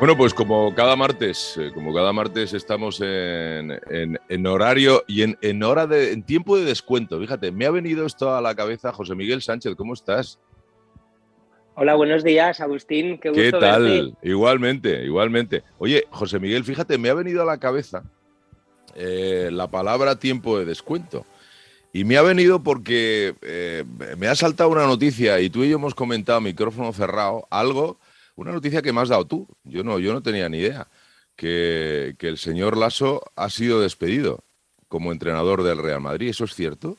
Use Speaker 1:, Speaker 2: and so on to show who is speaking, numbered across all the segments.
Speaker 1: Bueno, pues como cada martes estamos en horario y en hora en tiempo de descuento. Fíjate, me ha venido esto a la cabeza. José Miguel Sánchez, ¿cómo estás?
Speaker 2: Hola, buenos días, Agustín. Qué
Speaker 1: ¿Qué
Speaker 2: gusto verte.
Speaker 1: tal? Igualmente, igualmente. Oye, José Miguel, fíjate, me ha venido a la cabeza la palabra tiempo de descuento. Y me ha venido porque me ha saltado una noticia y tú y yo hemos comentado a micrófono cerrado una noticia que me has dado tú. Yo no tenía ni idea que el señor Lasso ha sido despedido como entrenador del Real Madrid. ¿Eso es cierto?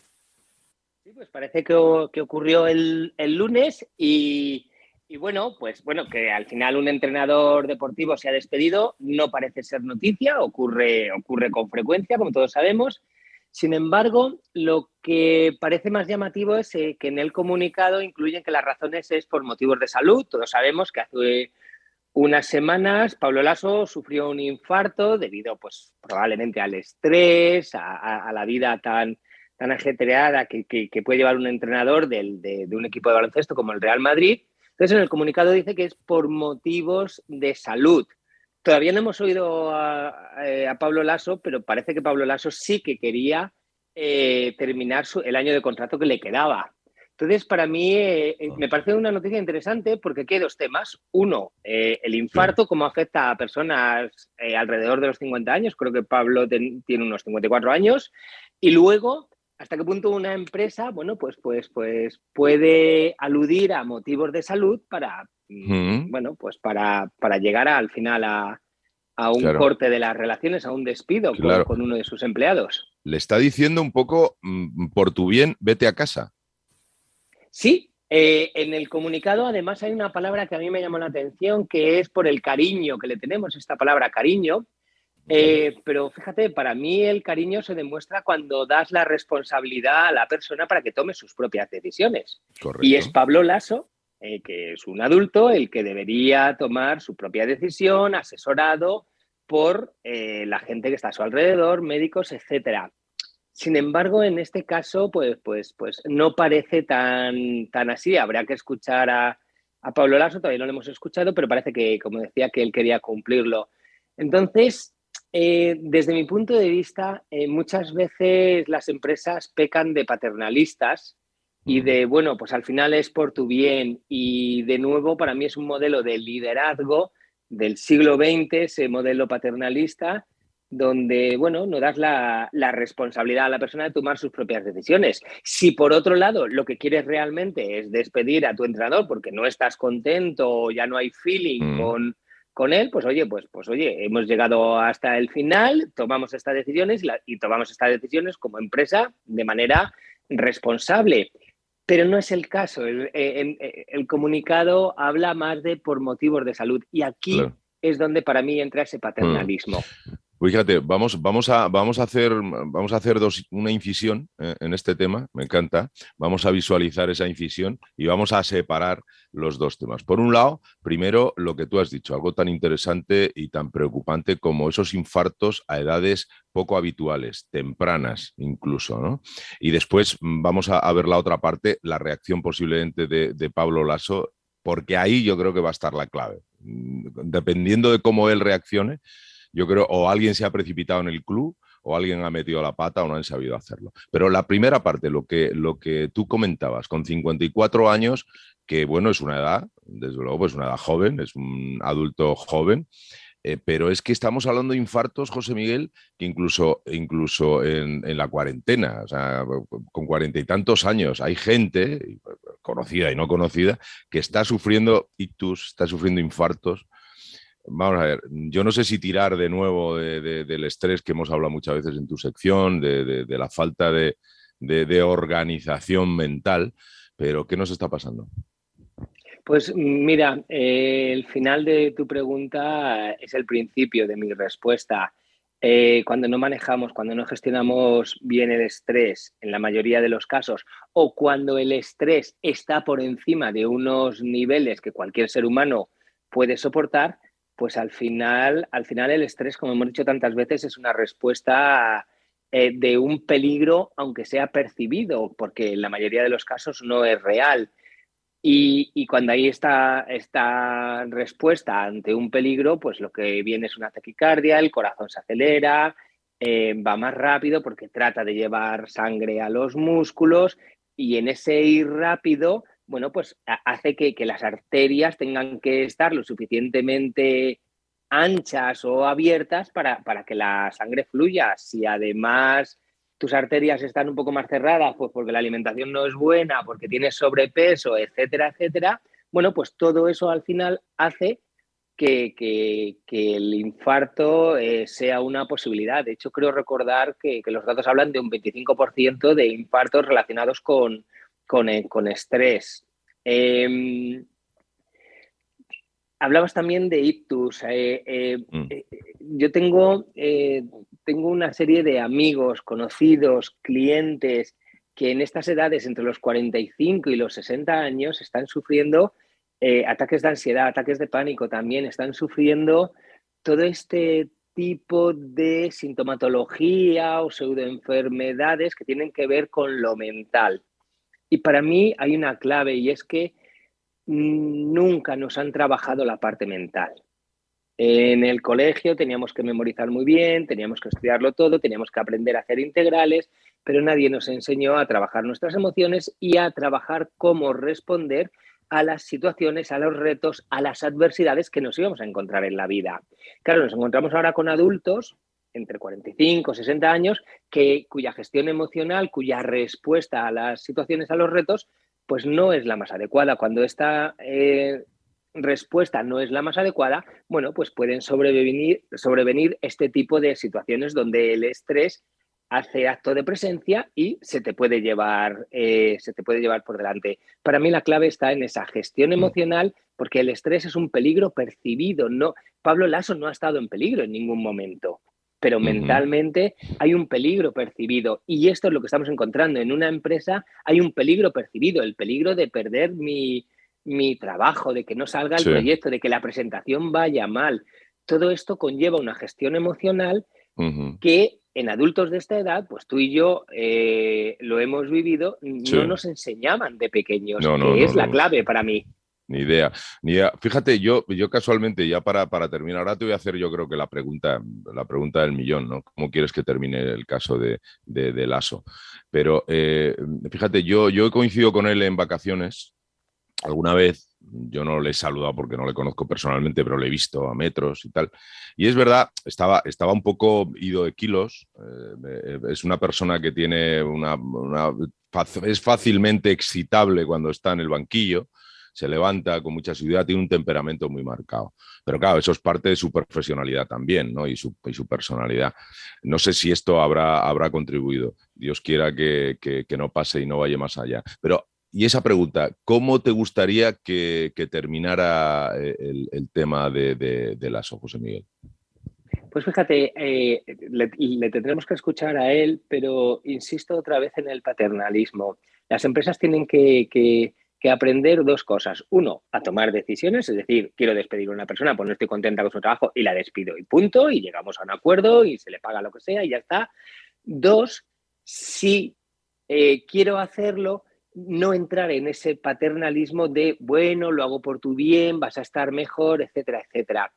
Speaker 2: Sí, pues parece que ocurrió el lunes y bueno, que al final un entrenador deportivo se ha despedido no parece ser noticia, ocurre con frecuencia, como todos sabemos. Sin embargo, lo que parece más llamativo es que en el comunicado incluyen que las razones es por motivos de salud. Todos sabemos que hace unas semanas Pablo Lasso sufrió un infarto debido, pues, probablemente al estrés, a la vida tan ajetreada que puede llevar un entrenador de un equipo de baloncesto como el Real Madrid. Entonces, en el comunicado dice que es por motivos de salud. Todavía no hemos oído a Pablo Lasso, pero parece que Pablo Lasso sí que quería terminar el año de contrato que le quedaba. Entonces, para mí me parece una noticia interesante porque aquí hay dos temas. Uno, el
Speaker 1: Sí.
Speaker 2: infarto, cómo afecta a personas alrededor de los 50 años. Creo que Pablo tiene unos 54 años. Y luego, hasta qué punto una empresa, bueno, pues puede aludir a motivos de salud para,
Speaker 1: Mm,
Speaker 2: bueno, pues para llegar al final a un
Speaker 1: claro,
Speaker 2: corte de las relaciones, a un despido
Speaker 1: claro.
Speaker 2: con uno de sus empleados.
Speaker 1: Le está diciendo un poco, por tu bien, vete a casa.
Speaker 2: Sí, en el comunicado además hay una palabra que a mí me llamó la atención, que es por el cariño que le tenemos, esta palabra cariño. Pero fíjate, para mí el cariño se demuestra cuando das la responsabilidad a la persona para que tome sus propias decisiones. Y es
Speaker 1: Correcto.
Speaker 2: Pablo Lasso, que es un adulto, el que debería tomar su propia decisión, asesorado por la gente que está a su alrededor, médicos, etcétera. Sin embargo, en este caso, pues no parece tan así. Habrá que escuchar a Pablo Lasso, todavía no lo hemos escuchado, pero parece que, como decía, que él quería cumplirlo. Entonces, desde mi punto de vista, muchas veces las empresas pecan de paternalistas y
Speaker 1: Mm,
Speaker 2: de, bueno, pues al final es por tu bien. Y de nuevo, para mí es un modelo de liderazgo del siglo XX, ese modelo paternalista donde, bueno, no das la responsabilidad a la persona de tomar sus propias decisiones. Si por otro lado lo que quieres realmente es despedir a tu entrenador porque no estás contento o ya no hay feeling
Speaker 1: mm.
Speaker 2: con él, pues oye, hemos llegado hasta el final, tomamos estas decisiones y tomamos estas decisiones como empresa de manera responsable. Pero no es el caso. El comunicado habla más de por motivos de salud y aquí
Speaker 1: Claro.
Speaker 2: es donde para mí entra ese
Speaker 1: Mm.
Speaker 2: paternalismo.
Speaker 1: Fíjate, vamos a hacer una incisión en este tema, me encanta. Vamos a visualizar esa incisión y vamos a separar los dos temas. Por un lado, primero lo que tú has dicho, algo tan interesante y tan preocupante como esos infartos a edades poco habituales, tempranas incluso, ¿no? Y después vamos a ver la otra parte, la reacción posiblemente de Pablo Lasso, porque ahí yo creo que va a estar la clave. Dependiendo de cómo él reaccione, yo creo, o alguien se ha precipitado en el club, o alguien ha metido la pata o no han sabido hacerlo. Pero la primera parte, lo que tú comentabas, con 54 años, que bueno, es una edad, desde luego, pues una edad joven, es un adulto joven, pero es que estamos hablando de infartos, José Miguel, que incluso en la cuarentena, o sea, con 40 y tantos años, hay gente, conocida y no conocida, que está sufriendo ictus, está sufriendo infartos. Vamos a ver, yo no sé si tirar de nuevo del estrés que hemos hablado muchas veces en tu sección, de la falta de organización mental, pero ¿qué nos está pasando?
Speaker 2: Pues mira, el final de tu pregunta es el principio de mi respuesta. Cuando no manejamos, cuando no gestionamos bien el estrés, en la mayoría de los casos, o cuando el estrés está por encima de unos niveles que cualquier ser humano puede soportar, pues al final el estrés, como hemos dicho tantas veces, es una respuesta de un peligro, aunque sea percibido, porque en la mayoría de los casos no es real. Y cuando hay esta respuesta ante un peligro, pues lo que viene es una taquicardia, el corazón se acelera, va más rápido porque trata de llevar sangre a los músculos y en ese ir rápido, bueno, pues hace que las arterias tengan que estar lo suficientemente anchas o abiertas para que la sangre fluya. Si además tus arterias están un poco más cerradas, pues porque la alimentación no es buena, porque tienes sobrepeso, etcétera, etcétera, bueno, pues todo eso al final hace que el infarto sea una posibilidad. De hecho, creo recordar que los datos hablan de un 25% de infartos relacionados con estrés. Hablabas también de ictus. Yo tengo una serie de amigos, conocidos, clientes que en estas edades, entre los 45 y los 60 años, están sufriendo ataques de ansiedad, ataques de pánico también, están sufriendo todo este tipo de sintomatología o pseudoenfermedades que tienen que ver con lo mental. Y para mí hay una clave y es que nunca nos han trabajado la parte mental. En el colegio teníamos que memorizar muy bien, teníamos que estudiarlo todo, teníamos que aprender a hacer integrales, pero nadie nos enseñó a trabajar nuestras emociones y a trabajar cómo responder a las situaciones, a los retos, a las adversidades que nos íbamos a encontrar en la vida. Claro, nos encontramos ahora con adultos entre 45 y 60 años cuya gestión emocional, cuya respuesta a las situaciones, a los retos, pues no es la más adecuada. Cuando esta respuesta no es la más adecuada, bueno, pues pueden sobrevenir este tipo de situaciones donde el estrés hace acto de presencia y se te puede llevar por delante. Para mí la clave está en esa gestión emocional, porque el estrés es un peligro percibido. No, Pablo Lasso no ha estado en peligro en ningún momento, pero mentalmente hay un peligro percibido y esto es lo que estamos encontrando en una empresa. Hay un peligro percibido, el peligro de perder mi trabajo, de que no salga el
Speaker 1: Sí.
Speaker 2: proyecto, de que la presentación vaya mal. Todo esto conlleva una gestión emocional que en adultos de esta edad, pues tú y yo lo hemos vivido, no
Speaker 1: Sí.
Speaker 2: nos enseñaban de pequeños,
Speaker 1: No, no,
Speaker 2: que
Speaker 1: no,
Speaker 2: es la
Speaker 1: no.
Speaker 2: clave para mí.
Speaker 1: Ni idea, ni idea. Fíjate, yo casualmente, ya para terminar, ahora te voy a hacer yo creo que la pregunta del millón, ¿no? ¿Cómo quieres que termine el caso de Lasso? Pero fíjate, yo he coincidido con él en vacaciones alguna vez. Yo no le he saludado porque no le conozco personalmente, pero le he visto a metros y tal. Y es verdad, estaba un poco ido de kilos. Es una persona que tiene es fácilmente excitable cuando está en el banquillo, se levanta con mucha seguridad, tiene un temperamento muy marcado. Pero claro, eso es parte de su profesionalidad también, ¿no? Y su personalidad. No sé si esto habrá contribuido. Dios quiera que no pase y no vaya más allá. Pero y esa pregunta, ¿cómo te gustaría que terminara el tema de Lasso, José Miguel?
Speaker 2: Pues fíjate, le tendremos que escuchar a él, pero insisto otra vez en el paternalismo. Las empresas tienen que aprender dos cosas. Uno, a tomar decisiones, es decir, quiero despedir a una persona, pues no estoy contenta con su trabajo y la despido y punto, y llegamos a un acuerdo y se le paga lo que sea y ya está. Dos, si quiero hacerlo, no entrar en ese paternalismo de, bueno, lo hago por tu bien, vas a estar mejor, etcétera, etcétera.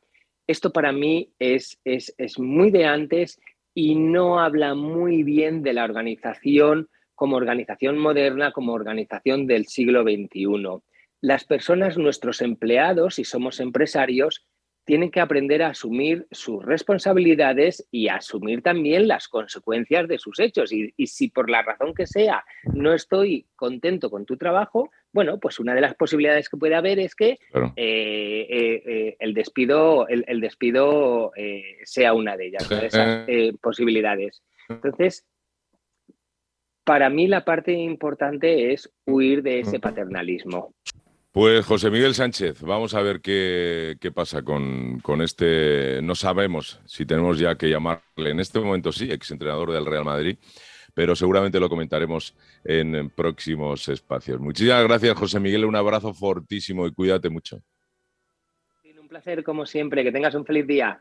Speaker 2: Esto para mí es muy de antes y no habla muy bien de la organización como organización moderna, como organización del siglo XXI. Las personas, nuestros empleados, si somos empresarios, tienen que aprender a asumir sus responsabilidades y a asumir también las consecuencias de sus hechos. Y si por la razón que sea no estoy contento con tu trabajo, bueno, pues una de las posibilidades que puede haber es que
Speaker 1: Claro.
Speaker 2: el despido sea una de ellas, una de esas posibilidades. Entonces, para mí la parte importante es huir de ese paternalismo.
Speaker 1: Pues José Miguel Sánchez, vamos a ver qué pasa con este. No sabemos si tenemos ya que llamarle, en este momento sí, exentrenador del Real Madrid, pero seguramente lo comentaremos en próximos espacios. Muchísimas gracias, José Miguel, un abrazo fortísimo y cuídate mucho.
Speaker 2: Un placer como siempre, que tengas un feliz día.